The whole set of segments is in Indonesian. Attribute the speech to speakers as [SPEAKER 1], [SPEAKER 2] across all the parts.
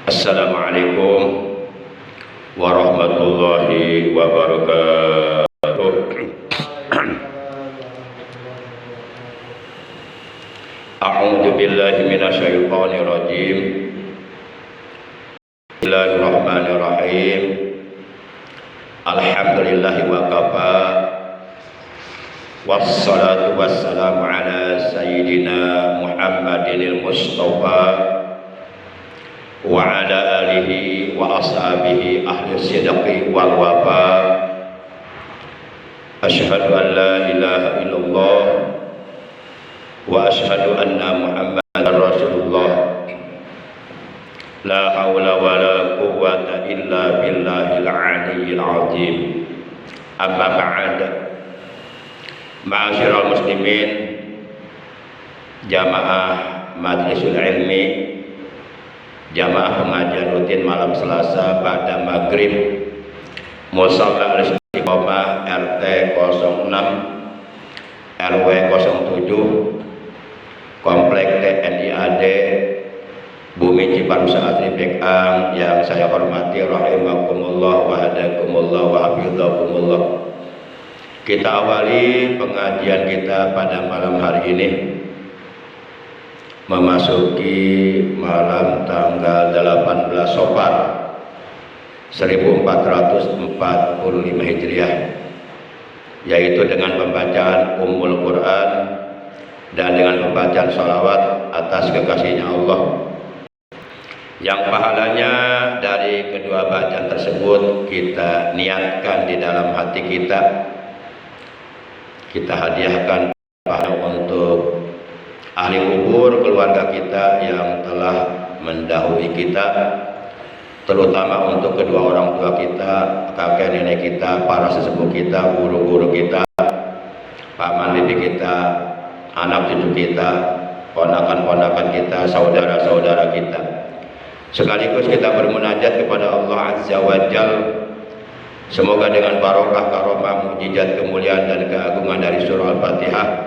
[SPEAKER 1] Assalamualaikum warahmatullahi wabarakatuh. A'udzu billahi minasyaitonir rajim. Bismillahirrahmanirrahim. Alhamdulillahi wa kafa. Wassalatu wassalamu ala sayyidina Muhammadinil Mustafa wa ala alihi wa ashabihi ahli sidqi wal wafa. Asyhadu an la ilaha illallah wa asyhadu anna Muhammadar Rasulullah. La haula wa la quwwata illa billahil aliyyil azim. Amma ba'd. Ma'asyiral muslimin, jamaah majlisul ilmi, jamaah pengajian rutin malam Selasa pada maghrib Musalla Al-Istiqomah RT 06 RW 07 Komplek TNI AD Bumi Ciparusa Asri Bekang yang saya hormati rahimakumullah wa hadakumullah wa hafidhakumullah. Kita awali pengajian kita pada malam hari ini memasuki malam tanggal 18 Safar 1445 Hijriah, yaitu dengan pembacaan Ummul Quran dan dengan pembacaan sholawat atas kekasihnya Allah, yang pahalanya dari kedua bacaan tersebut kita niatkan di dalam hati kita hadiahkan untuk ahli kubur, keluarga kita yang telah mendahului kita, terutama untuk kedua orang tua kita, kakek nenek kita, para sesepuh kita, guru-guru kita, paman bibi kita, anak cucu kita, ponakan-ponakan kita, saudara-saudara kita. Sekaligus kita bermunajat kepada Allah Azza wa Jalla. Semoga dengan barokah, karomah, mujizat, kemuliaan dan keagungan dari surah Al-Fatihah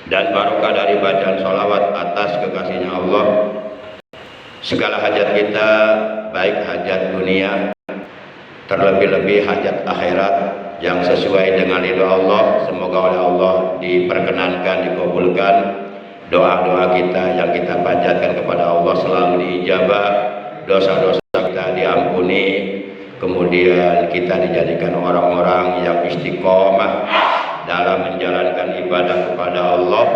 [SPEAKER 1] dan barokah dari bacaan sholawat atas kekasihnya Allah, segala hajat kita, baik hajat dunia, terlebih-lebih hajat akhirat yang sesuai dengan ridha Allah, semoga oleh Allah diperkenankan, dikabulkan. Doa-doa kita yang kita panjatkan kepada Allah selalu diijabah, dosa-dosa kita diampuni, kemudian kita dijadikan orang-orang yang istiqomah dalam menjalankan ibadah kepada Allah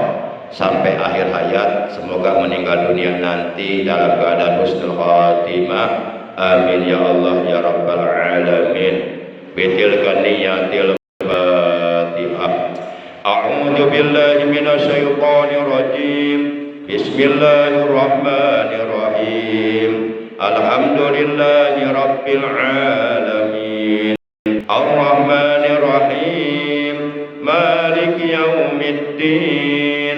[SPEAKER 1] sampai akhir hayat. Semoga meninggal dunia nanti dalam keadaan husnul khatimah. Amin ya Allah ya rabbal alamin. Bitilka niyatil Fatihah. A'udzu billahi minasyaitonir rajim. Bismillahirrahmanirrahim. Alhamdulillahi rabbil alamin. Ar-Rahmanir Rahim. Maliki yaumiddin.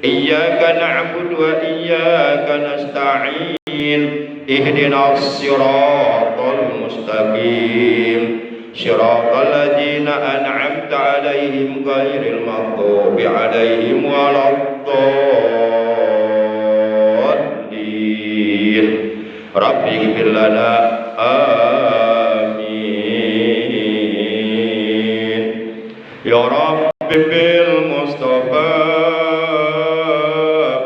[SPEAKER 1] Iyyaka na'budu wa iyyaka nasta'in. Ihdinas siratal mustaqim. Siratal ladzina an'amta 'alaihim ghairil maghdubi 'alaihim waladdallin. Rabbi ighfir lana. Amin. Ya Rabbi bil Mustafa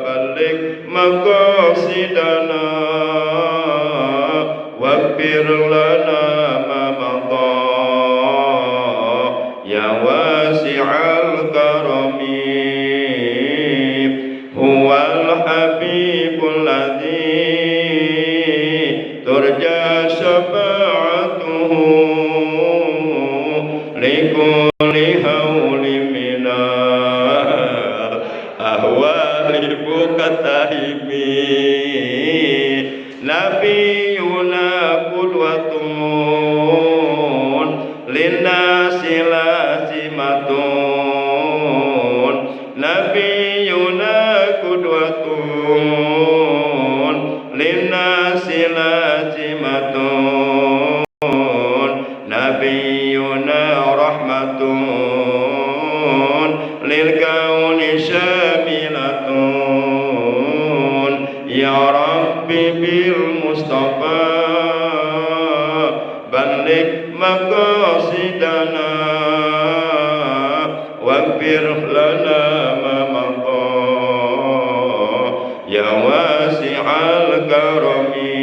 [SPEAKER 1] balik maqasidana waghfir lana ma madha ya wasi'al karami huwal habibul ladzi turja syafa'atuhu likulli hauli minal ahwali bukatahimi. Nabiyuna qudwatun linnasi lazimatun. Nabiyuna qudwatun linnasi lazimatun. Nabiyuna rahmatun lil kauni syamilatun. Ya Rabbi bil maqasidana waghfir lana ma madha ya wasi'al karami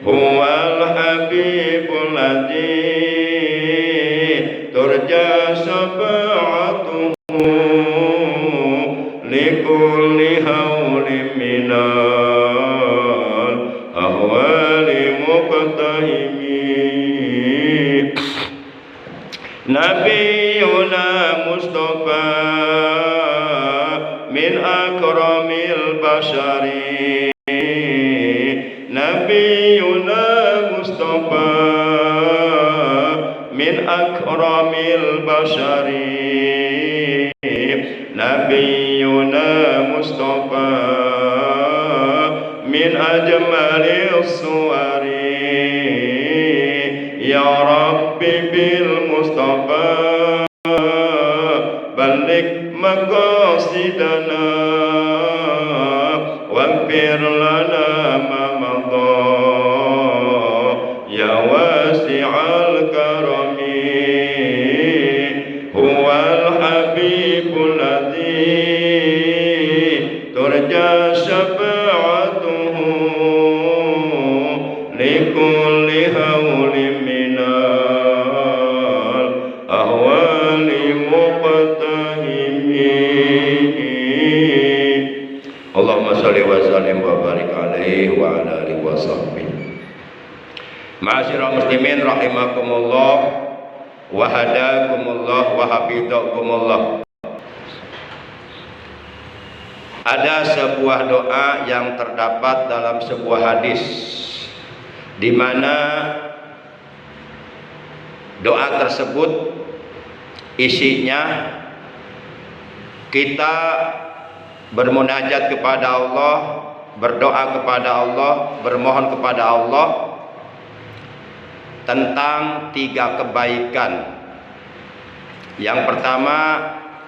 [SPEAKER 1] huwal habibul ladzi turja syafa'atuhu likulli hawlin minal ahwali muqtahimi nabiyuna mustafa min akramil bashari nabiyuna mustafa min akramil bashari nabiyuna mustafa min ajmalis suwari ya rabbi bil mustafa balik maqasidana waghfir lana ma madha ya wasi'al karami huwal habibul ladzi turja syafa'atuhu likulli hawlin minal ahwali muqtahimi. Allahumma sholli wa sallim wa barik alaihi wa ala alihi wa sahbihi. Ma'asyiral muslimin rahimakumullah wa hadakumullah wa hafizakumullah. Ada sebuah doa yang terdapat dalam sebuah hadis di mana doa tersebut isinya kita bermunajat kepada Allah, berdoa kepada Allah, bermohon kepada Allah tentang 3 kebaikan. Yang pertama,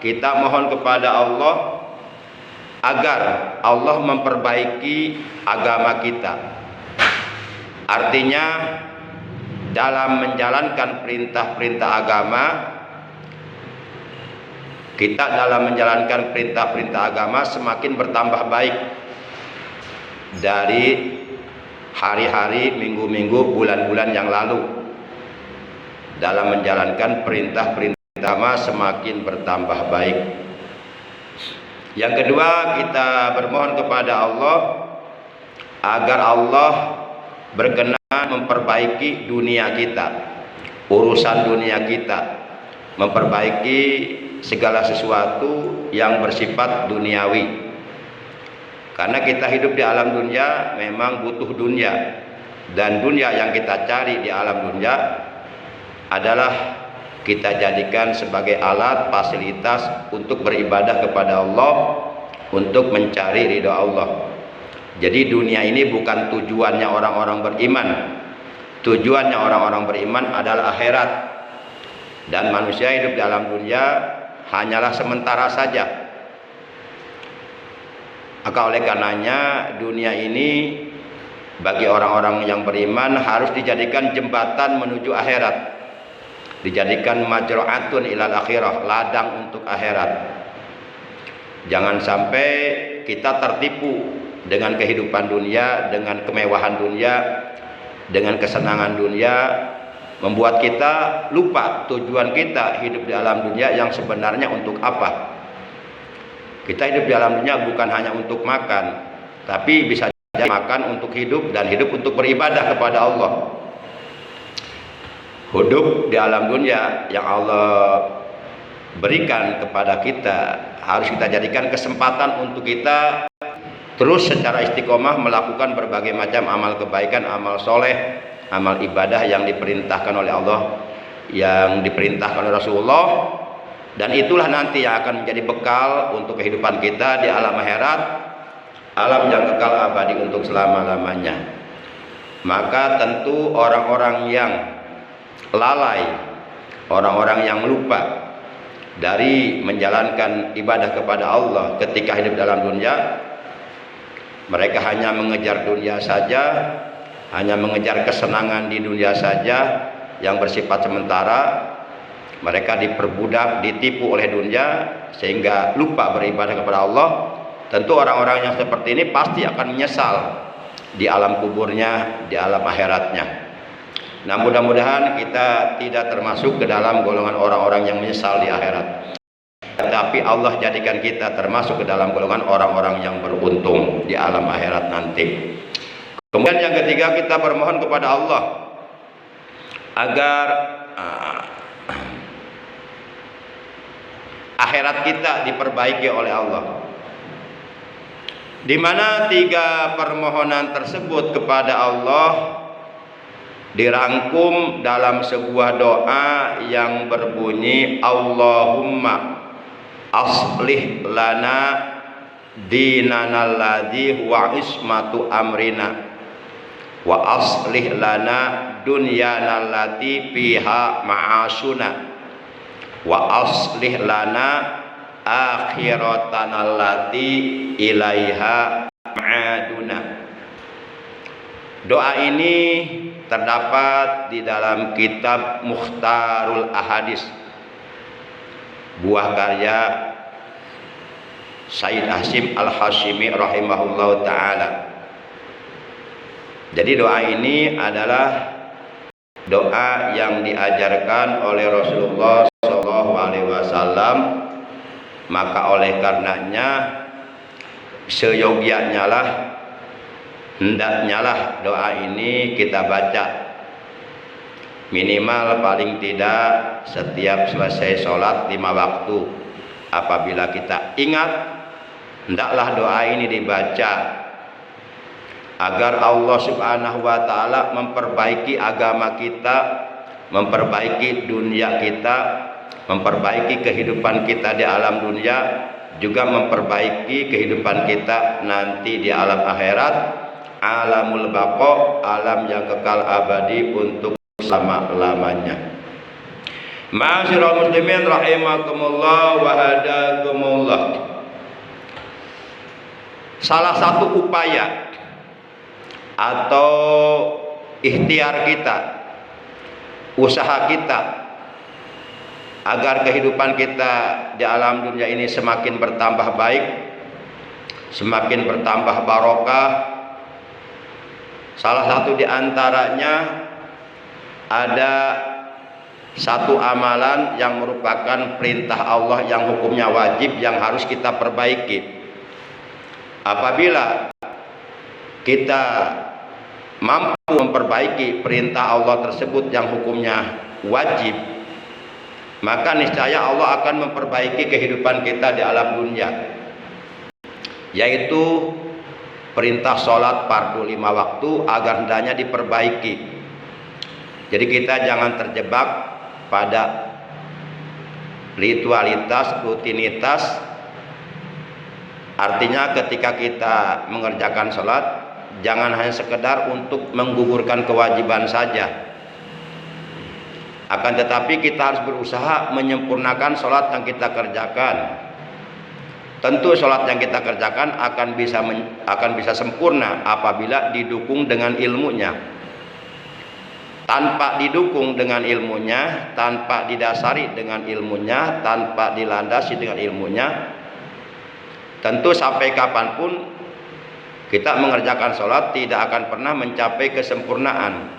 [SPEAKER 1] kita mohon kepada Allah agar Allah memperbaiki agama kita. Artinya dalam menjalankan perintah-perintah agama, kita dalam menjalankan perintah-perintah agama semakin bertambah baik dari hari-hari, minggu-minggu, bulan-bulan yang lalu. Dalam menjalankan perintah-perintah agama semakin bertambah baik. Yang kedua, kita bermohon kepada Allah agar Allah berkenan memperbaiki dunia kita, urusan dunia kita, memperbaiki segala sesuatu yang bersifat duniawi. Karena kita hidup di alam dunia memang butuh dunia, dan dunia yang kita cari di alam dunia adalah kita jadikan sebagai alat fasilitas untuk beribadah kepada Allah, untuk mencari ridha Allah. Jadi dunia ini bukan tujuannya orang-orang beriman. Tujuannya orang-orang beriman adalah akhirat. Dan manusia hidup di alam dunia hanyalah sementara saja. Maka oleh karenanya dunia ini bagi orang-orang yang beriman harus dijadikan jembatan menuju akhirat. Dijadikan majra'atun ilal akhirah, ladang untuk akhirat. Jangan sampai kita tertipu dengan kehidupan dunia, dengan kemewahan dunia, dengan kesenangan dunia, membuat kita lupa tujuan kita hidup di alam dunia yang sebenarnya untuk apa. Kita hidup di alam dunia bukan hanya untuk makan, tapi bisa jadi makan untuk hidup dan hidup untuk beribadah kepada Allah. Hidup di alam dunia yang Allah berikan kepada kita harus kita jadikan kesempatan untuk kita terus secara istiqomah melakukan berbagai macam amal kebaikan, amal soleh, amal ibadah yang diperintahkan oleh Allah, yang diperintahkan oleh Rasulullah. Dan itulah nanti yang akan menjadi bekal untuk kehidupan kita di alam akhirat, alam yang kekal abadi untuk selama-lamanya. Maka tentu orang-orang yang lalai, orang-orang yang lupa dari menjalankan ibadah kepada Allah ketika hidup dalam dunia, mereka hanya mengejar dunia saja, hanya mengejar kesenangan di dunia saja yang bersifat sementara. Mereka diperbudak, ditipu oleh dunia sehingga lupa beribadah kepada Allah. Tentu orang-orang yang seperti ini pasti akan menyesal di alam kuburnya, di alam akhiratnya. Nah, mudah-mudahan kita tidak termasuk ke dalam golongan orang-orang yang menyesal di akhirat. Tetapi Allah jadikan kita termasuk ke dalam golongan orang-orang yang beruntung di alam akhirat nanti. Kemudian yang ketiga, kita bermohon kepada Allah agar akhirat kita diperbaiki oleh Allah. Di mana tiga permohonan tersebut kepada Allah dirangkum dalam sebuah doa yang berbunyi, Allahumma aslih lana dinana alladzi huwa ismatu amrina wa aslih lana dunyana allati fiha ma'asuna wa aslih lana akhiratana allati ilaiha ma'aduna. Doa ini terdapat di dalam kitab Mukhtarul Ahadis, buah karya Sayyid Hasyim Al-Hashimi rahimahullah ta'ala. Jadi doa ini adalah doa yang diajarkan oleh Rasulullah SAW. Maka oleh karenanya seyogianya lah, hendaknya lah doa ini kita baca minimal paling tidak setiap selesai sholat 5 waktu. Apabila kita ingat, hendaklah doa ini dibaca agar Allah Subhanahu wa ta'ala memperbaiki agama kita, memperbaiki dunia kita, memperbaiki kehidupan kita di alam dunia, juga memperbaiki kehidupan kita nanti di alam akhirat, alamul baqa, alam yang kekal abadi untuk selama-lamanya. Ma'asyiral muslimin rahimakumullah wa hadakumullah. Salah satu upaya atau ikhtiar kita, usaha kita agar kehidupan kita di alam dunia ini semakin bertambah baik, semakin bertambah barokah, salah satu di antaranya ada satu amalan yang merupakan perintah Allah yang hukumnya wajib yang harus kita perbaiki. Apabila kita mampu memperbaiki perintah Allah tersebut yang hukumnya wajib, maka niscaya Allah akan memperbaiki kehidupan kita di alam dunia, yaitu perintah sholat fardu 5 waktu agar hendaknya diperbaiki. Jadi kita jangan terjebak pada ritualitas, rutinitas. Artinya ketika kita mengerjakan sholat, jangan hanya sekedar untuk menggugurkan kewajiban saja, akan tetapi kita harus berusaha menyempurnakan sholat yang kita kerjakan. Tentu sholat yang kita kerjakan akan bisa sempurna apabila didukung dengan ilmunya. Tanpa didukung dengan ilmunya, tanpa didasari dengan ilmunya, tanpa dilandasi dengan ilmunya, tentu sampai kapanpun kita mengerjakan sholat tidak akan pernah mencapai kesempurnaan.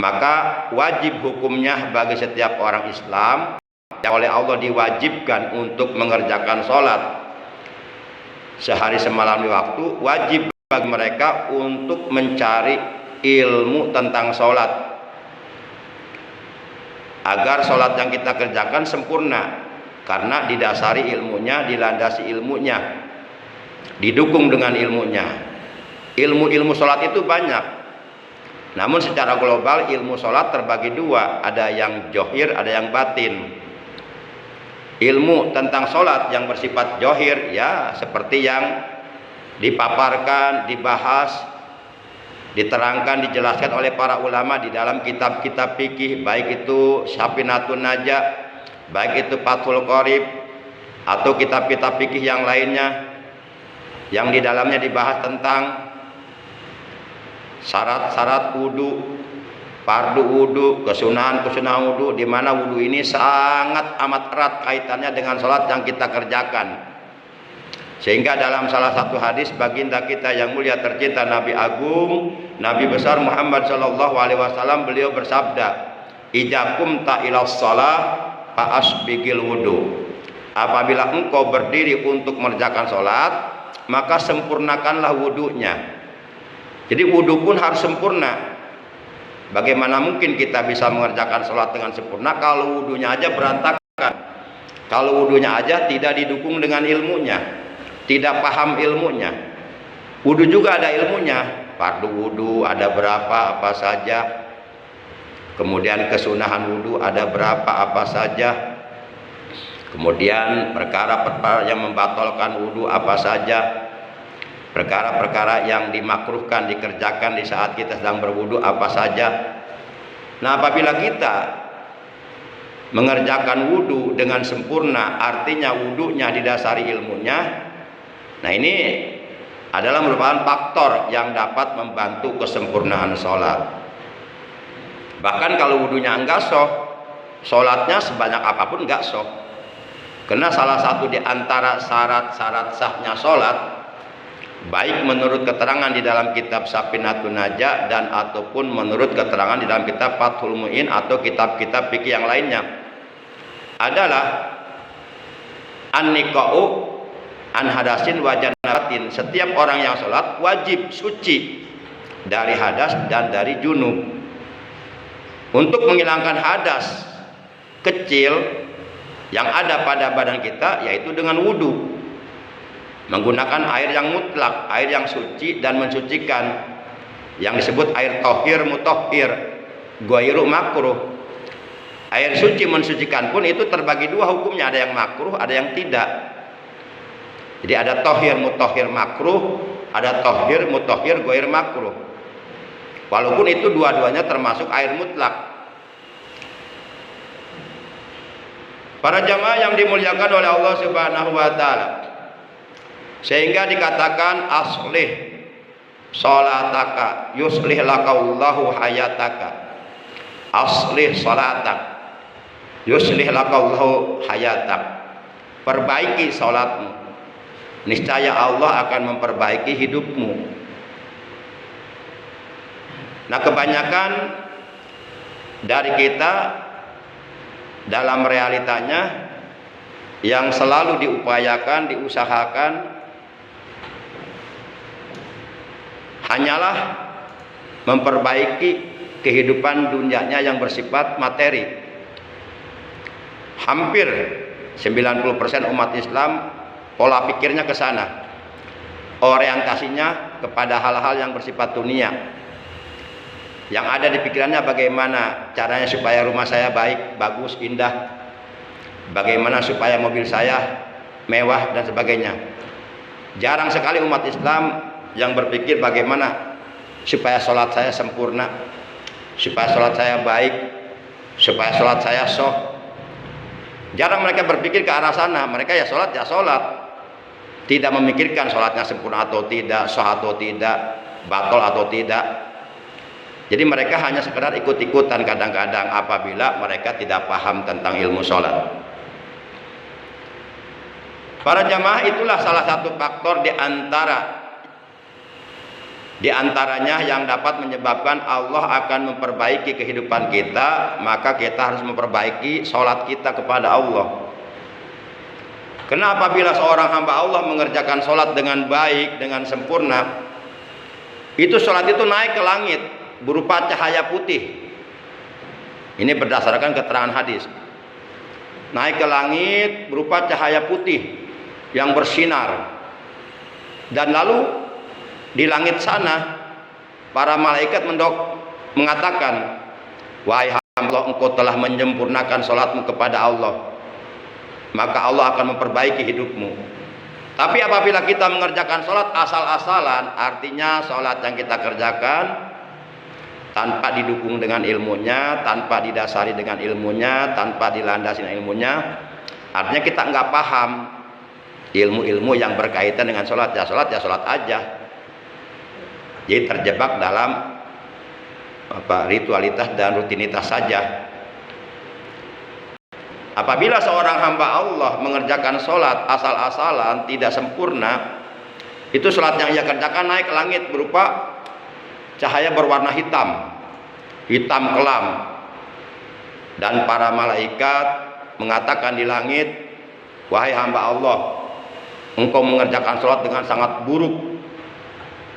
[SPEAKER 1] Maka wajib hukumnya bagi setiap orang Islam yang oleh Allah diwajibkan untuk mengerjakan sholat sehari semalam di waktu, wajib bagi mereka untuk mencari ilmu tentang sholat agar sholat yang kita kerjakan sempurna, karena didasari ilmunya, dilandasi ilmunya, didukung dengan ilmunya. Ilmu-ilmu sholat itu banyak, namun secara global ilmu sholat terbagi dua, ada yang johir, ada yang batin. Ilmu tentang sholat yang bersifat johir ya seperti yang dipaparkan, dibahas, diterangkan, dijelaskan oleh para ulama di dalam kitab-kitab fikih, baik itu Syafinatul Najah, baik itu Fathul Qorib, atau kitab-kitab fikih yang lainnya yang di dalamnya dibahas tentang syarat-syarat wudu, fardu wudu, kesunahan wudu, di mana wudu ini sangat amat erat kaitannya dengan sholat yang kita kerjakan. Sehingga dalam salah satu hadis baginda kita yang mulia tercinta, Nabi Agung, Nabi besar Muhammad Shallallahu Alaihi Wasallam, beliau bersabda, "Idza qumta ila shalah fa asbigil wudu." Apabila engkau berdiri untuk mengerjakan sholat, maka sempurnakanlah wudunya. Jadi wudu pun harus sempurna. Bagaimana mungkin kita bisa mengerjakan sholat dengan sempurna kalau wudunya aja berantakan, kalau wudunya aja tidak didukung dengan ilmunya, tidak paham ilmunya. Wudu juga ada ilmunya, fardu wudu ada berapa apa saja, kemudian kesunahan wudu ada berapa apa saja, kemudian perkara-perkara yang membatalkan wudu apa saja, perkara-perkara yang dimakruhkan dikerjakan di saat kita sedang berwudu apa saja. Nah, apabila kita mengerjakan wudu dengan sempurna, artinya wudunya didasari ilmunya. Nah, ini adalah merupakan faktor yang dapat membantu kesempurnaan sholat. Bahkan kalau wudunya enggak sah, sholatnya sebanyak apapun enggak sah. Karena salah satu di antara syarat-syarat sahnya sholat, baik menurut keterangan di dalam kitab Safinatun Najah dan ataupun menurut keterangan di dalam kitab Fathul Mu'in atau kitab-kitab fikih yang lainnya, adalah an-niqa'u an hadasin wa janabatin. Setiap orang yang sholat wajib suci dari hadas dan dari junub. Untuk menghilangkan hadas kecil yang ada pada badan kita, yaitu dengan wudu, menggunakan air yang mutlak, air yang suci dan mensucikan, yang disebut air tohir mutohir, ghairu makruh. Air suci mensucikan pun itu terbagi dua hukumnya, ada yang makruh, ada yang tidak. Jadi ada tohir mutohir makruh, ada tohir mutohir ghairu makruh. Walaupun itu dua-duanya termasuk air mutlak. Para jamaah yang dimuliakan oleh Allah Subhanahu wa taala, sehingga dikatakan aslih salataka yuslih lakallahu hayataka. Aslih salatak yuslih lakallahu hayatak. Perbaiki salatmu, niscaya Allah akan memperbaiki hidupmu. Nah, kebanyakan dari kita dalam realitanya yang selalu diupayakan, diusahakan hanyalah memperbaiki kehidupan dunianya yang bersifat materi. Hampir 90% umat Islam pola pikirnya ke sana, orientasinya kepada hal-hal yang bersifat dunia. Yang ada di pikirannya bagaimana caranya supaya rumah saya baik, bagus, indah, bagaimana supaya mobil saya mewah dan sebagainya. Jarang sekali umat Islam yang berpikir bagaimana supaya sholat saya sempurna, supaya sholat saya baik, supaya sholat saya sah. Jarang mereka berpikir ke arah sana. Mereka ya sholat, tidak memikirkan sholatnya sempurna atau tidak, sah atau tidak, batal atau tidak. Jadi mereka hanya sekedar ikut-ikutan kadang-kadang apabila mereka tidak paham tentang ilmu sholat. Para jamaah, itulah salah satu faktor di antaranya yang dapat menyebabkan Allah akan memperbaiki kehidupan kita. Maka kita harus memperbaiki sholat kita kepada Allah. Karena apabila seorang hamba Allah mengerjakan sholat dengan baik, dengan sempurna, itu sholat itu naik ke langit berupa cahaya putih. Ini berdasarkan keterangan hadis. Naik ke langit berupa cahaya putih yang bersinar. Dan lalu di langit sana para malaikat mengatakan, wahai hamba, engkau telah menyempurnakan sholatmu kepada Allah, maka Allah akan memperbaiki hidupmu. Tapi apabila kita mengerjakan sholat asal-asalan, artinya sholat yang kita kerjakan tanpa didukung dengan ilmunya, tanpa didasari dengan ilmunya, tanpa dilandasi dengan ilmunya, artinya kita nggak paham ilmu-ilmu yang berkaitan dengan sholat. Ya sholat aja. Jadi terjebak dalam ritualitas dan rutinitas saja. Apabila seorang hamba Allah mengerjakan sholat asal-asalan, tidak sempurna, itu sholat yang ia kerjakan naik ke langit berupa cahaya berwarna hitam, hitam kelam. Dan para malaikat mengatakan di langit, wahai hamba Allah, engkau mengerjakan sholat dengan sangat buruk,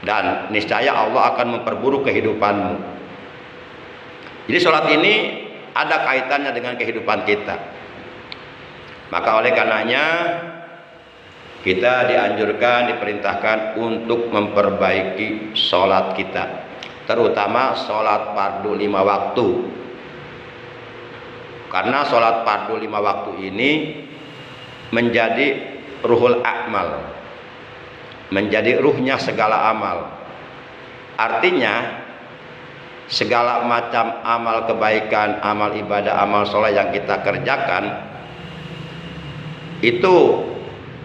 [SPEAKER 1] dan niscaya Allah akan memperburuk kehidupanmu. Jadi sholat ini ada kaitannya dengan kehidupan kita. Maka oleh karenanya kita dianjurkan, diperintahkan untuk memperbaiki sholat kita, terutama sholat fardu 5 waktu. Karena sholat fardu 5 waktu ini menjadi ruhul a'mal, menjadi ruhnya segala amal. Artinya segala macam amal kebaikan, amal ibadah, amal sholat yang kita kerjakan itu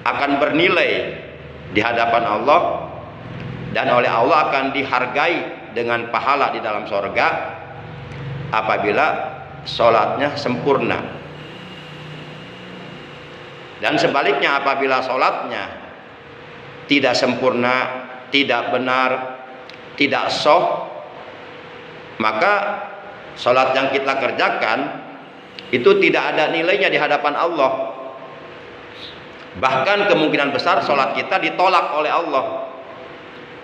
[SPEAKER 1] akan bernilai di hadapan Allah, dan oleh Allah akan dihargai dengan pahala di dalam sorga apabila sholatnya sempurna. Dan sebaliknya, apabila sholatnya tidak sempurna, tidak benar, tidak sah, maka sholat yang kita kerjakan itu tidak ada nilainya di hadapan Allah. Bahkan kemungkinan besar sholat kita ditolak oleh Allah.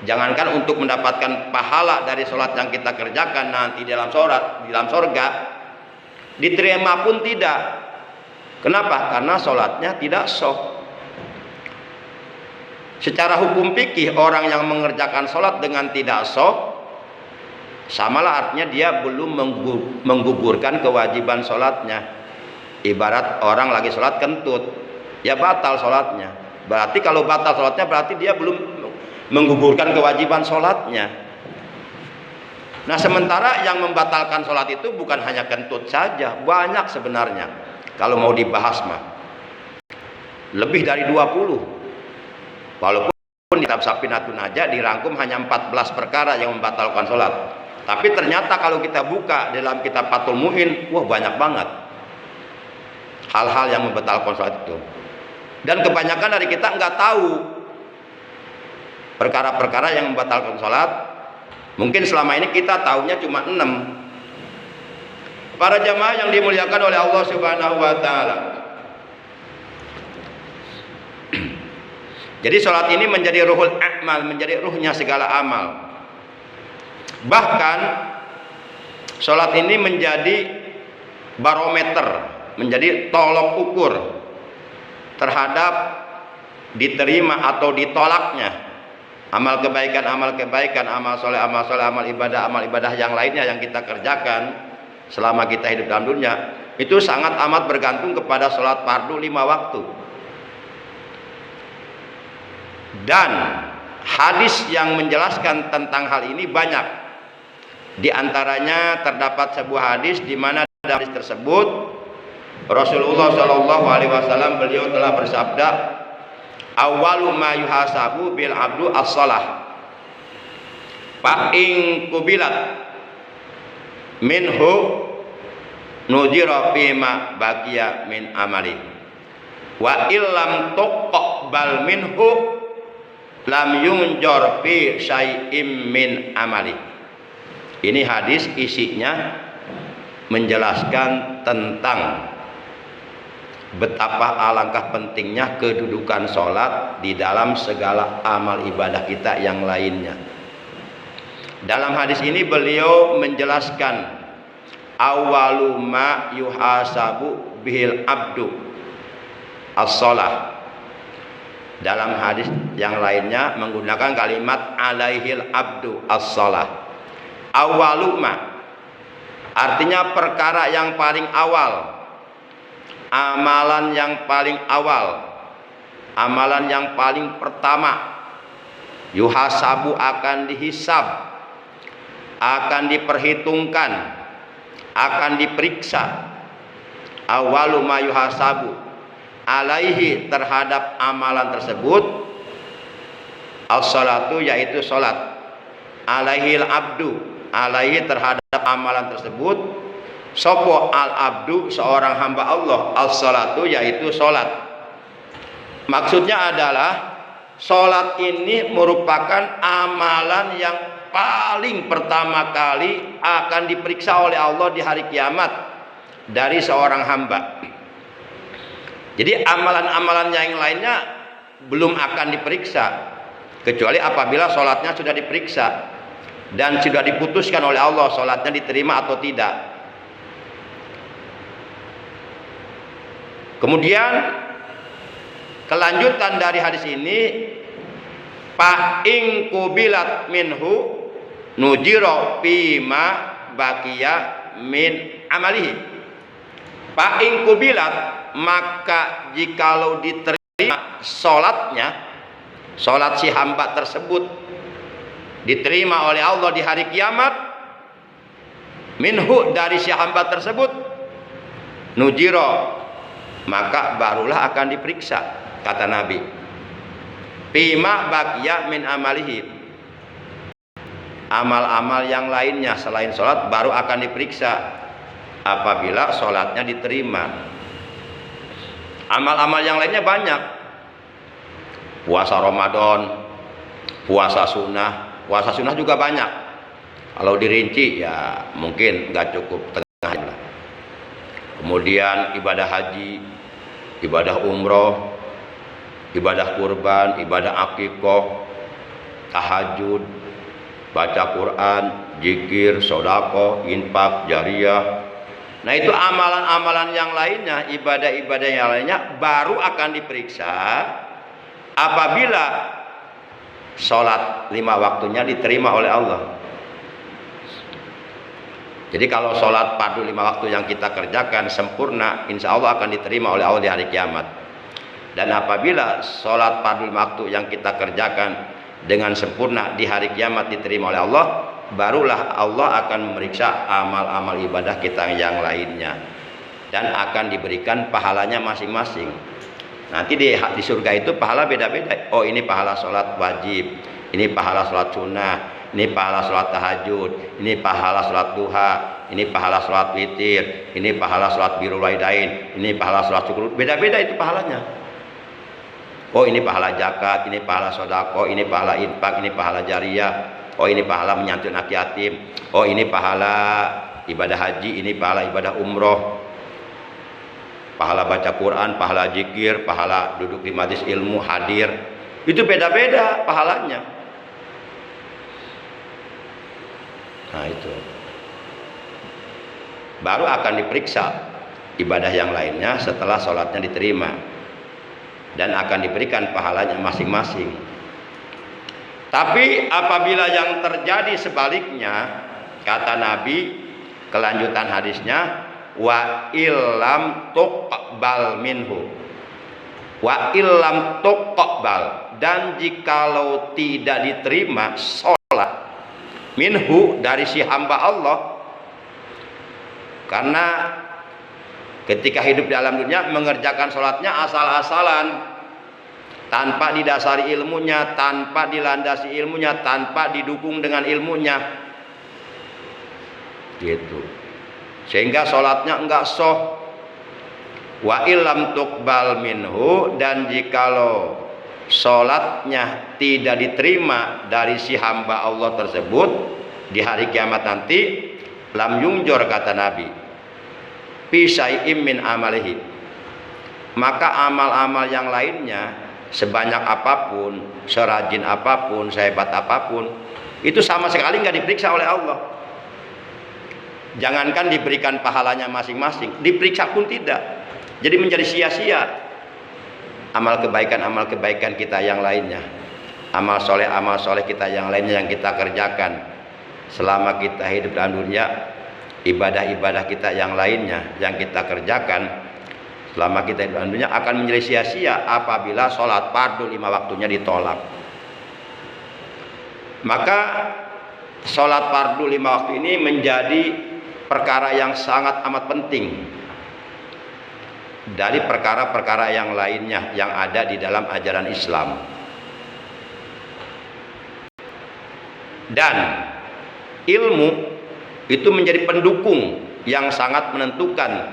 [SPEAKER 1] Jangankan untuk mendapatkan pahala dari sholat yang kita kerjakan nanti di dalam sorga, diterima pun tidak. Kenapa? Karena sholatnya tidak sah. Secara hukum fikih, orang yang mengerjakan sholat dengan tidak sah, samalah artinya dia belum menggugurkan kewajiban sholatnya. Ibarat orang lagi sholat kentut, ya batal sholatnya. Berarti kalau batal sholatnya berarti dia belum menggugurkan kewajiban sholatnya. Nah, sementara yang membatalkan sholat itu bukan hanya kentut saja, banyak sebenarnya. Kalau mau dibahas mah lebih dari 20. Walaupun di kitab Safinatun Najah dirangkum hanya 14 perkara yang membatalkan sholat, tapi ternyata kalau kita buka dalam kitab Fathul Mu'in, wah banyak banget hal-hal yang membatalkan sholat itu. Dan kebanyakan dari kita nggak tahu perkara-perkara yang membatalkan sholat. Mungkin selama ini kita tahunya cuma 6. Para jamaah yang dimuliakan oleh Allah Subhanahu wa Ta'ala, jadi sholat ini menjadi ruhul a'mal, menjadi ruhnya segala amal. Bahkan sholat ini menjadi barometer, menjadi tolok ukur terhadap diterima atau ditolaknya amal kebaikan, amal soleh, amal ibadah yang lainnya yang kita kerjakan selama kita hidup dalam dunia. Itu sangat amat bergantung kepada sholat fardu 5 waktu. Dan hadis yang menjelaskan tentang hal ini banyak. Di antaranya terdapat sebuah hadis di mana dalam hadis tersebut Rasulullah Shallallahu Alaihi Wasallam beliau telah bersabda, awalu ma yuhasabu bil abdu as-salah, fa in kubilat minhu nudira fima baqiya min amali, wa illam tuqbal minhu lam yunjor fi syai'im min amali. Ini hadis isinya menjelaskan tentang betapa alangkah pentingnya kedudukan sholat di dalam segala amal ibadah kita yang lainnya. Dalam hadis ini beliau menjelaskan awalu ma yuhasabu bihil abdu as-shalah. Dalam hadis yang lainnya menggunakan kalimat alaihil abdu as-shalah. Awalu ma artinya perkara yang paling awal, amalan yang paling awal, amalan yang paling pertama. Yuhasabu akan dihisab, akan diperhitungkan, akan diperiksa. Awalu ma yuhasabu alaihi terhadap amalan tersebut, as-salatu yaitu salat, alaihil abdu alaihi terhadap amalan tersebut sopo al abdu seorang hamba Allah, al salatu yaitu solat. Maksudnya adalah solat ini merupakan amalan yang paling pertama kali akan diperiksa oleh Allah di hari kiamat dari seorang hamba. Jadi amalan-amalan yang lainnya belum akan diperiksa kecuali apabila solatnya sudah diperiksa dan sudah diputuskan oleh Allah solatnya diterima atau tidak. Kemudian kelanjutan dari hadis ini, fa in kubilat minhu nujiro bima baqiya min amalihi. Fa in kubilat, maka jikalau diterima solatnya, solat si hamba tersebut diterima oleh Allah di hari kiamat, minhu dari si hamba tersebut, nujiro, maka barulah akan diperiksa, kata Nabi, bima baqiya min amalihi, amal-amal yang lainnya selain sholat baru akan diperiksa apabila sholatnya diterima. Amal-amal yang lainnya banyak, puasa Ramadan, puasa sunnah. Puasa sunnah juga banyak. Kalau dirinci ya mungkin nggak cukup tengah lah. Kemudian ibadah haji, ibadah umroh, ibadah kurban, ibadah akikoh, tahajud, baca Quran, zikir, sodako, infak, jariyah. Nah itu amalan-amalan yang lainnya, ibadah-ibadah yang lainnya baru akan diperiksa apabila sholat 5 waktunya diterima oleh Allah. Jadi kalau sholat fardu 5 waktu yang kita kerjakan sempurna, insya Allah akan diterima oleh Allah di hari kiamat. Dan apabila sholat fardu 5 waktu yang kita kerjakan dengan sempurna di hari kiamat diterima oleh Allah, barulah Allah akan memeriksa amal-amal ibadah kita yang lainnya dan akan diberikan pahalanya masing-masing. Nanti di surga itu pahala beda-beda. Oh ini pahala sholat wajib, ini pahala sholat sunnah, ini pahala sholat tahajud, ini pahala sholat duha, ini pahala sholat witir, ini pahala sholat birrul walidain, ini pahala sholat syukur. Beda-beda itu pahalanya. Oh ini pahala zakat, ini pahala sodako, ini pahala infak, ini pahala jariyah. Oh ini pahala menyantun anak yatim. Oh ini pahala ibadah haji, ini pahala ibadah umroh, pahala baca Quran, pahala zikir, pahala duduk di majelis ilmu, hadir. Itu beda-beda pahalanya. Nah itu baru akan diperiksa ibadah yang lainnya setelah sholatnya diterima dan akan diberikan pahalanya masing-masing. Tapi apabila yang terjadi sebaliknya, kata Nabi, kelanjutan hadisnya, wa illam tuqbal minhu, wa illam tuqbal, dan jikalau tidak diterima sholat minhu dari si hamba Allah, karena ketika hidup di alam dunia mengerjakan sholatnya asal-asalan, tanpa didasari ilmunya, tanpa dilandasi ilmunya, tanpa didukung dengan ilmunya, gitu, sehingga sholatnya enggak sah. Wa illam tuqbal minhu, dan jikalau sholatnya tidak diterima dari si hamba Allah tersebut di hari kiamat nanti, lam yunjor, kata Nabi, pisai'im min amalihi, maka amal-amal yang lainnya sebanyak apapun, serajin apapun, sehebat apapun, itu sama sekali nggak diperiksa oleh Allah. Jangankan diberikan pahalanya masing-masing, diperiksa pun tidak. Jadi menjadi sia-sia amal kebaikan kita yang lainnya, amal soleh kita yang lainnya yang kita kerjakan selama kita hidup dalam dunia, ibadah-ibadah kita yang lainnya yang kita kerjakan selama kita hidup dalam dunia akan menjadi sia-sia apabila sholat fardu 5 waktunya ditolak. Maka sholat fardu 5 waktu ini menjadi perkara yang sangat amat penting dari perkara-perkara yang lainnya yang ada di dalam ajaran Islam. Dan ilmu itu menjadi pendukung yang sangat menentukan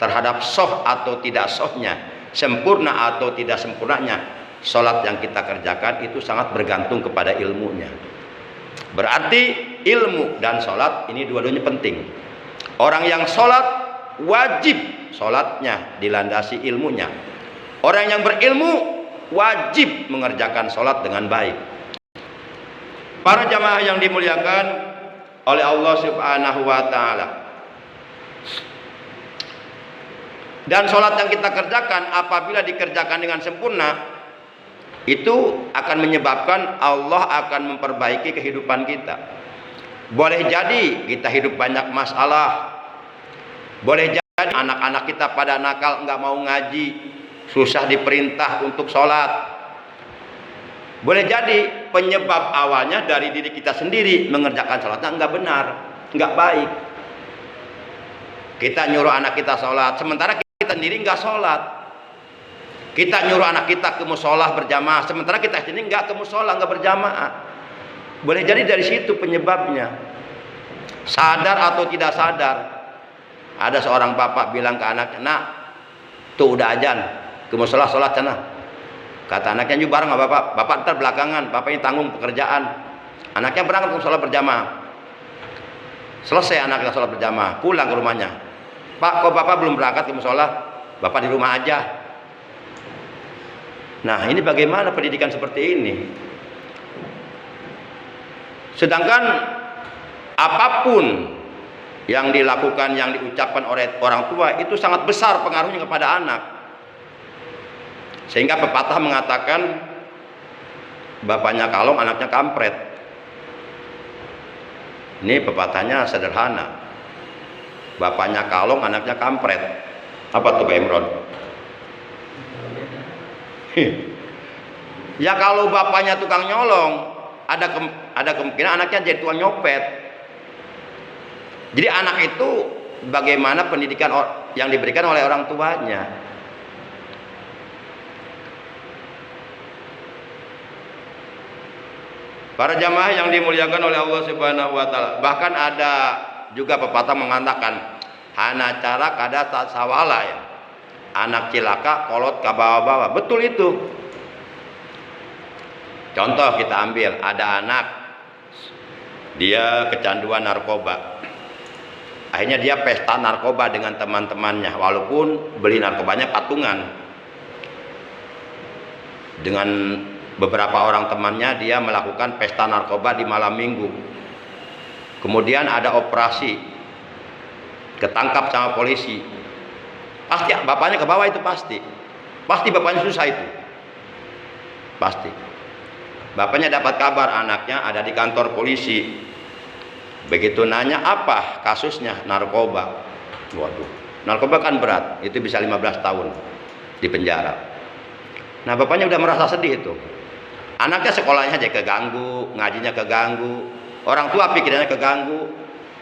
[SPEAKER 1] terhadap sah atau tidak sahnya, sempurna atau tidak sempurnanya sholat yang kita kerjakan. Itu sangat bergantung kepada ilmunya. Berarti ilmu dan sholat ini dua-duanya penting. Orang yang sholat wajib sholatnya dilandasi ilmunya. Orang yang berilmu wajib mengerjakan sholat dengan baik. Para jamaah yang dimuliakan oleh Allah Subhanahu wa ta'ala, dan sholat yang kita kerjakan apabila dikerjakan dengan sempurna, itu akan menyebabkan Allah akan memperbaiki kehidupan kita. Boleh jadi kita hidup banyak masalah, boleh jadi anak-anak kita pada nakal, nggak mau ngaji, susah diperintah untuk sholat. Boleh jadi penyebab awalnya dari diri kita sendiri, mengerjakan sholatnya nggak benar, nggak baik. Kita nyuruh anak kita sholat, sementara kita sendiri nggak sholat. Kita nyuruh anak kita ke musola berjamaah, sementara kita sendiri nggak ke musola, nggak berjamaah. Boleh jadi dari situ penyebabnya. Sadar atau tidak sadar, ada seorang bapak bilang ke anaknya, "Nak, tuh udah azan, ke musola sholat sana." Kata anaknya, "Yuk bareng nggak bapak? Bapak ntar belakangan, bapak ini tanggung pekerjaan." Anaknya berangkat ke sholat berjamaah. Selesai anaknya sholat berjamaah, pulang ke rumahnya. "Pak, kok bapak belum berangkat ke musola? Bapak di rumah aja." Nah, ini bagaimana pendidikan seperti ini? Sedangkan apapun yang dilakukan, yang diucapkan oleh orang tua, itu sangat besar pengaruhnya kepada anak. Sehingga pepatah mengatakan, bapaknya kalong, anaknya kampret. Ini pepatahnya sederhana. Bapaknya kalong, anaknya kampret. Apa tuh Pak Imron? Ya kalau bapaknya tukang nyolong, ada kemungkinan anaknya jadi tukang nyopet. Jadi anak itu bagaimana pendidikan yang diberikan oleh orang tuanya. Para jamaah yang dimuliakan oleh Allah Subhanahu wa ta'ala, bahkan ada juga pepatah mengatakan, "Hana cara kada tak sawala ya. Anak cilaka kolot ke bawah-bawah." Betul itu. Contoh kita ambil, ada anak, dia kecanduan narkoba. Akhirnya dia pesta narkoba dengan teman-temannya, walaupun beli narkobanya patungan. Dengan beberapa orang temannya dia melakukan pesta narkoba di malam minggu. Kemudian ada operasi, ketangkap sama polisi. Pasti bapaknya ke bawah itu pasti bapaknya susah itu, pasti. Bapaknya dapat kabar anaknya ada di kantor polisi. Begitu nanya, "Apa kasusnya?" "Narkoba." Waduh, narkoba kan berat, itu bisa 15 tahun di penjara. Nah, bapaknya udah merasa sedih itu. Anaknya sekolahnya aja keganggu, ngajinya keganggu, orang tua pikirannya keganggu.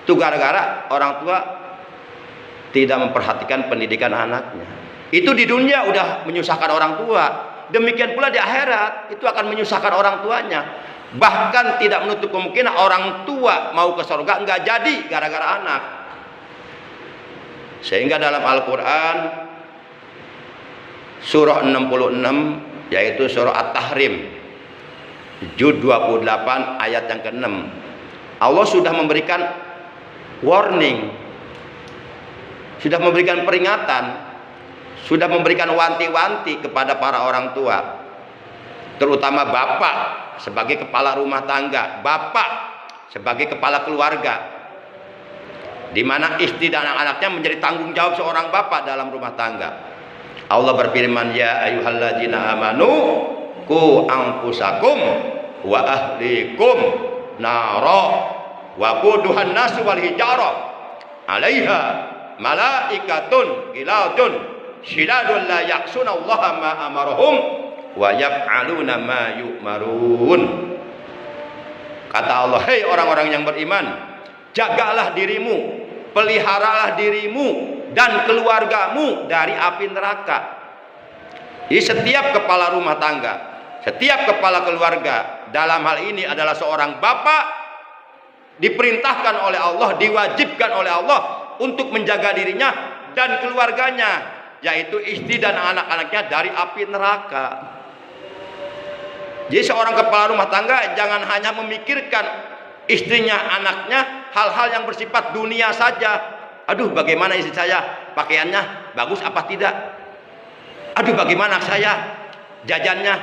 [SPEAKER 1] Itu gara-gara orang tua tidak memperhatikan pendidikan anaknya. Itu di dunia udah menyusahkan orang tua, demikian pula di akhirat itu akan menyusahkan orang tuanya. Bahkan tidak menutup kemungkinan orang tua mau ke surga enggak jadi gara-gara anak. Sehingga dalam Al-Quran surah 66, yaitu surah At-Tahrim, juz 28 ayat yang ke-6, Allah sudah memberikan warning, sudah memberikan peringatan, sudah memberikan wanti-wanti kepada para orang tua, terutama bapak sebagai kepala rumah tangga, bapak sebagai kepala keluarga, di mana istri dan anak-anaknya menjadi tanggung jawab seorang bapak dalam rumah tangga. Allah berfirman, "Ya ayyuhalladzina amanu qu anfusakum wa ahlikum nara wa quduhan nasu wal hijarah 'alaiha malaikatun giladun shidadun la ya'suna Allah ma amarahum wa yaf'aluna ma yu'marun." Kata Allah, "Hei orang-orang yang beriman, jagalah dirimu, peliharalah dirimu dan keluargamu dari api neraka." Jadi setiap kepala rumah tangga, setiap kepala keluarga, dalam hal ini adalah seorang bapak, diperintahkan oleh Allah, diwajibkan oleh Allah untuk menjaga dirinya dan keluarganya, yaitu istri dan anak-anaknya dari api neraka. Jadi seorang kepala rumah tangga jangan hanya memikirkan istrinya, anaknya, hal-hal yang bersifat dunia saja. Aduh, bagaimana istri saya, pakaiannya bagus apa tidak? Aduh, bagaimana saya, jajannya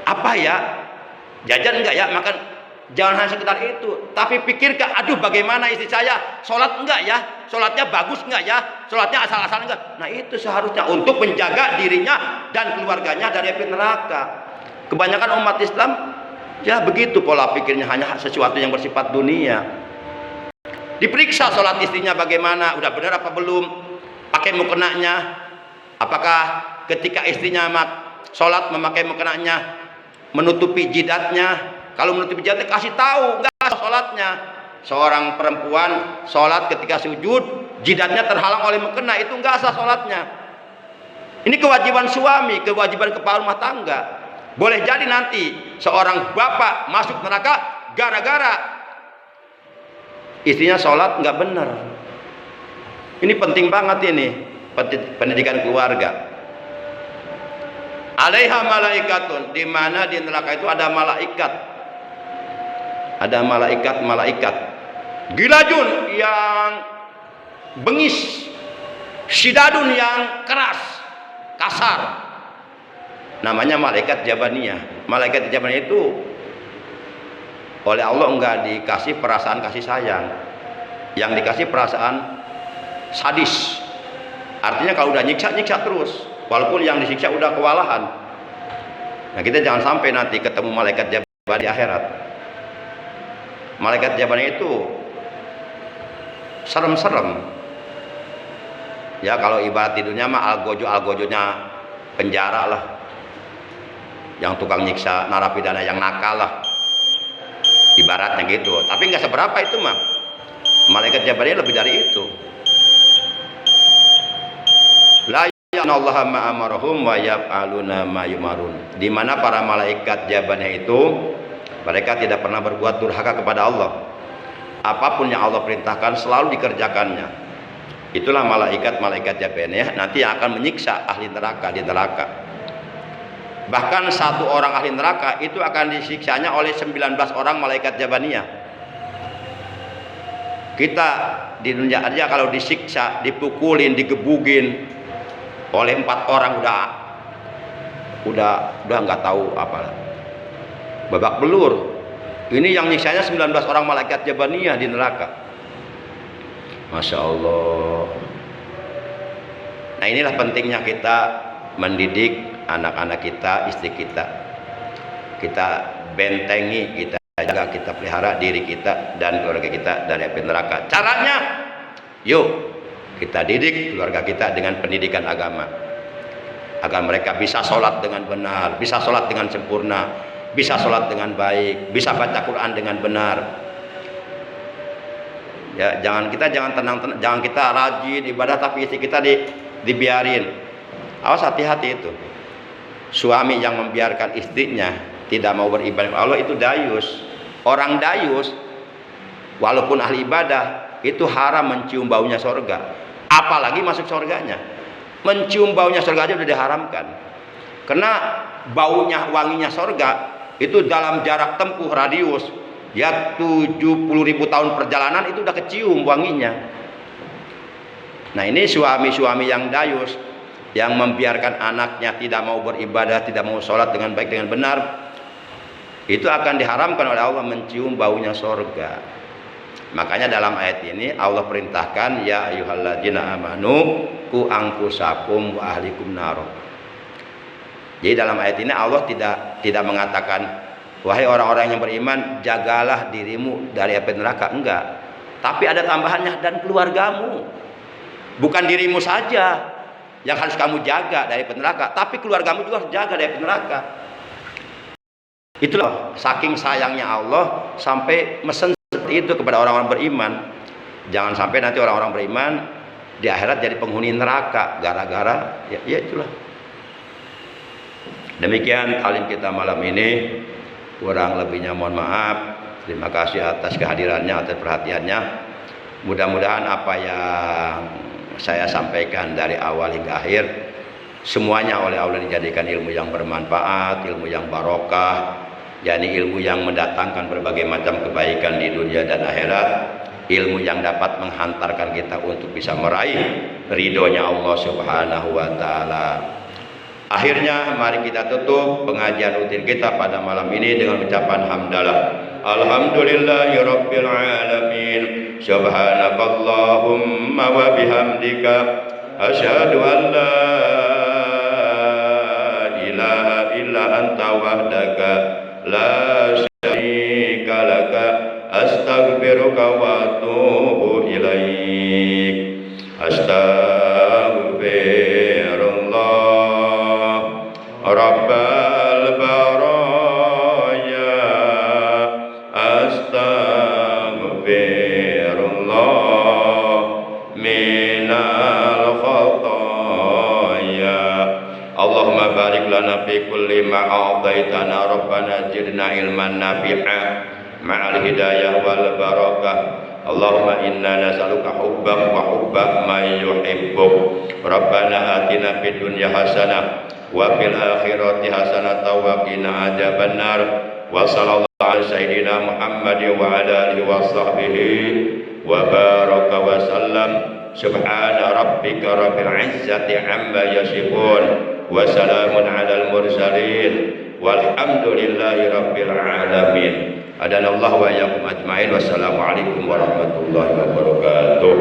[SPEAKER 1] apa ya? Jajan enggak ya? Makan. Jangan hanya sekedar itu, tapi pikirkan, aduh bagaimana istri saya, sholat enggak ya? Sholatnya bagus enggak ya? Sholatnya asal-asal enggak? Nah itu seharusnya untuk menjaga dirinya dan keluarganya dari api neraka. Kebanyakan umat Islam ya begitu pola pikirnya, hanya sesuatu yang bersifat dunia. Diperiksa sholat istrinya bagaimana, udah benar apa belum, pakai mukenanya, apakah ketika istrinya sholat memakai mukenanya, menutupi jidatnya. Kalau menutupi jidatnya kasih tahu, enggak sholatnya. Seorang perempuan sholat ketika sujud, jidatnya terhalang oleh mukena, itu enggak sah sholatnya. Ini kewajiban suami, kewajiban kepala rumah tangga. Boleh jadi nanti seorang bapak masuk neraka gara-gara istrinya sholat nggak benar. Ini penting banget ini, pendidikan keluarga. Alaiha malaikatun, di mana di neraka itu ada malaikat. Ada malaikat. Gilajun yang bengis, sidadun yang keras, kasar. Namanya malaikat Jabaniyah. Malaikat Jabaniyah itu oleh Allah enggak dikasih perasaan kasih sayang, yang dikasih perasaan sadis. Artinya kalau udah nyiksa terus, walaupun yang disiksa udah kewalahan. Nah kita jangan sampai nanti ketemu malaikat Jabaniyah di akhirat. Malaikat Jabaniyah itu serem-serem. Ya kalau ibarat tidurnya mah algojo-algojonya penjara lah, yang tukang nyiksa narapidana yang nakal lah, ibaratnya gitu. Tapi nggak seberapa itu mah. Malaikat Jabaniyah lebih dari itu. La ya'lamullaha ma amarahum wa yaf'aluna ma yumarun. Di mana para malaikat Jabaniyah itu mereka tidak pernah berbuat durhaka kepada Allah. Apapun yang Allah perintahkan selalu dikerjakannya. Itulah malaikat Jabaniyah nanti yang akan menyiksa ahli neraka di neraka. Bahkan satu orang ahli neraka itu akan disiksanya oleh 19 orang malaikat Jabaniyah. Kita di dunia aja kalau disiksa, dipukulin, digebugin oleh 4 orang udah nggak tahu apa, babak belur. Ini yang nyiksanya 19 orang malaikat Jabaniyah di neraka. Masya Allah. Nah inilah pentingnya kita mendidik anak-anak kita, istri kita. Kita bentengi, kita jaga, kita pelihara diri kita dan keluarga kita dari api neraka. Caranya, yuk kita didik keluarga kita dengan pendidikan agama, agar mereka bisa sholat dengan benar, bisa sholat dengan sempurna, bisa sholat dengan baik, bisa baca Quran dengan benar. Ya, jangan tenang-tenang, jangan kita rajin ibadah tapi istri kita dibiarin. Awas, hati-hati itu. Suami yang membiarkan istrinya tidak mau beribadah Allah itu dayus. Orang dayus walaupun ahli ibadah itu haram mencium baunya surga. Apalagi masuk surganya. Mencium baunya surga aja udah diharamkan. Karena baunya, wanginya surga itu dalam jarak tempuh radius ya 70.000 tahun perjalanan itu udah kecium wanginya. Nah ini suami-suami yang dayus, yang membiarkan anaknya tidak mau beribadah, tidak mau sholat dengan baik, dengan benar, itu akan diharamkan oleh Allah mencium baunya surga. Makanya dalam ayat ini Allah perintahkan, ya ayyuhalladzina amanu qu anfusakum wa ahlikum nar. Jadi dalam ayat ini Allah tidak mengatakan, wahai orang-orang yang beriman, jagalah dirimu dari api neraka, enggak. Tapi ada tambahannya, dan keluargamu. Bukan dirimu saja yang harus kamu jaga dari api neraka, tapi keluargamu juga harus jaga dari api neraka. Itulah saking sayangnya Allah sampai mesen seperti itu kepada orang-orang beriman. Jangan sampai nanti orang-orang beriman di akhirat jadi penghuni neraka gara-gara ya itulah. Demikian talim kita malam ini, kurang lebihnya mohon maaf. Terima kasih atas kehadirannya, atas perhatiannya. Mudah-mudahan apa yang saya sampaikan dari awal hingga akhir semuanya oleh Allah dijadikan ilmu yang bermanfaat, ilmu yang barokah, yakni ilmu yang mendatangkan berbagai macam kebaikan di dunia dan akhirat, ilmu yang dapat menghantarkan kita untuk bisa meraih ridhonya Allah Subhanahu wa taala. Akhirnya mari kita tutup pengajian rutin kita pada malam ini dengan ucapan hamdalah. Alhamdulillahirabbil alamin. Subhanakallahumma wa bihamdika asyhadu an la ilaha illa anta wahdaka la syarika laka astaghfiruka wa atubu ilaik. Astaghfirullah rabbal baraya, astaghfirullah minal khataya. Allahumma barik lana fi kulli ma a'taitana rabbana zidna ilman nafi'a ma'al hidayah wal barakah. Allahumma inna nas'aluka hubbak wa hubba man yuhibbuk. Rabbana atina fid dunya hasanah wa fil akhirati hasanah wa qina adzaban nar. Wa sallallahu ala sayyidina Muhammad wa ala alihi wa sahbihi wa baraka wa sallam. Subhana rabbika rabbil izzati amma yasifun wa salamun alal mursalin walhamdulillahi rabbil alamin. Adanallahu wa iyyakum ajmain. Wassalamualaikum warahmatullahi wabarakatuh.